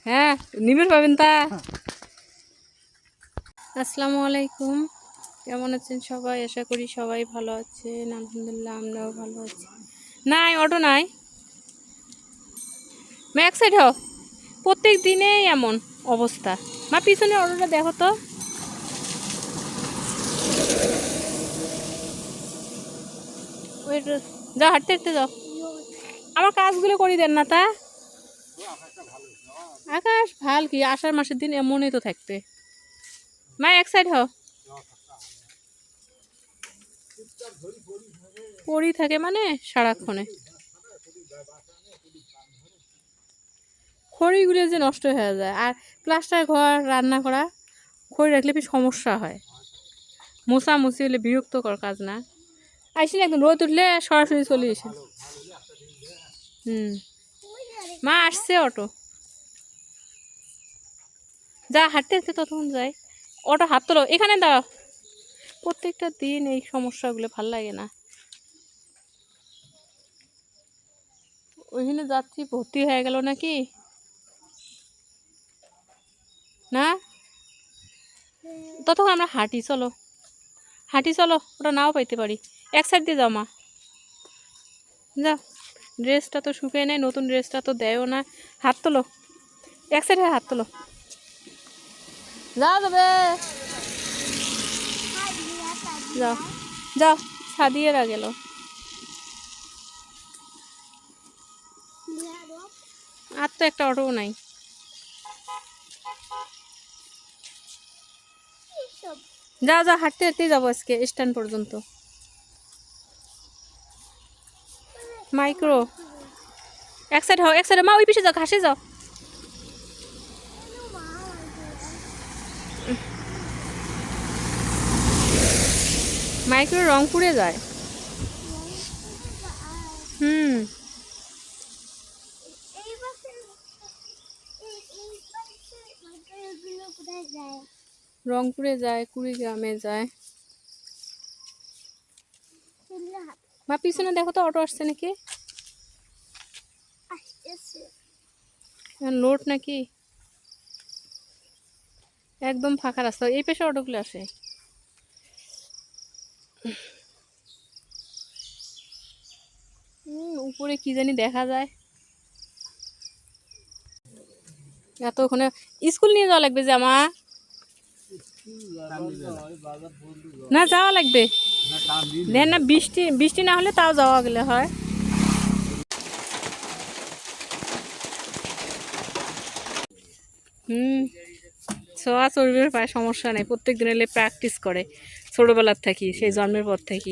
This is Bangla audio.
হ্যাঁ নিবিড় পাবেন তা। আসসালামু আলাইকুম, কেমন আছেন সবাই? আশা করি সবাই ভালো আছেন। আলহামদুলিল্লাহ আমরাও ভালো আছি। নাই অটো নাই, এক সাইড হও। প্রত্যেক দিনেই এমন অবস্থা। মা পিছনে অটোটা দেখো তো। যাও হাঁটতে হাঁটতে যাও, আমার কাজগুলো করি দেন না তা। আকাশ ভাল কি, আষাঢ় মাসের দিন এমনই তো থাকতে। মা এক সাইড হও। পড়ি থাকে মানে সারাক্ষণে খড়িগুলো যে নষ্ট হয়ে যায়। আর প্লাস্টার ঘর রান্না করা, খড়ি রাখলে বেশ সমস্যা হয়। মোছামুছি হলে বিরক্তকর কাজ না। আইসি একদম রোদ উঠলে সরাসরি চলে এসে। মা আসছে অটো, যা হাঁটতে হাঁটতে ততক্ষণ যাই। অটো হাত তোলো, এখানে দাও। প্রত্যেকটা দিন এই সমস্যাগুলো ভাল লাগে না। ওইখানে যাত্রী ভর্তি হয়ে গেল নাকি না, ততক্ষণ আমরা হাঁটি। চলো হাঁটি চলো, ওটা নাও পাইতে পারি। এক সাইড দিয়ে যাও মা, যাও। ড্রেসটা তো শুকিয়ে নেয়, নতুন ড্রেসটা তো দেয়ও না। হাত তোলো, এক সাইডে হাত তোলো, যাও যাবে। যাও যাও, সাদিয়েরা গেল। আর তো একটা অটোও নাই। যাও যাও, হাঁটতে হাঁটতেই যাবো আজকে স্ট্যান্ড পর্যন্ত। মাইক্রো এক সাইড হও, এক সাইডে মা, ওই পিছিয়ে যাও, ঘাসে যাও। মাইক্রো রংপুরে যায়। রংপুরে যায়, কুড়িগ্রামে যায়। মা পিছনে দেখো তো, অটো আসছে নাকি, লোড নাকি। একদম ফাঁকা রাস্তা, এই পেশে অটোগুলো আসে। উপরে কি জানি দেখা যায়। এত ওখানে স্কুল নিয়ে যাওয়া লাগবে যে আমার, না যাওয়া লাগবে দেন না। বৃষ্টি বৃষ্টি না হলে তাও যাওয়া গেলে হয়। ছোঁয়া চর্বির পায় সমস্যা নেই, প্রত্যেক দিন এলে প্র্যাকটিস করে ছোটবেলার থাকি, সেই জন্মের পর থেকে।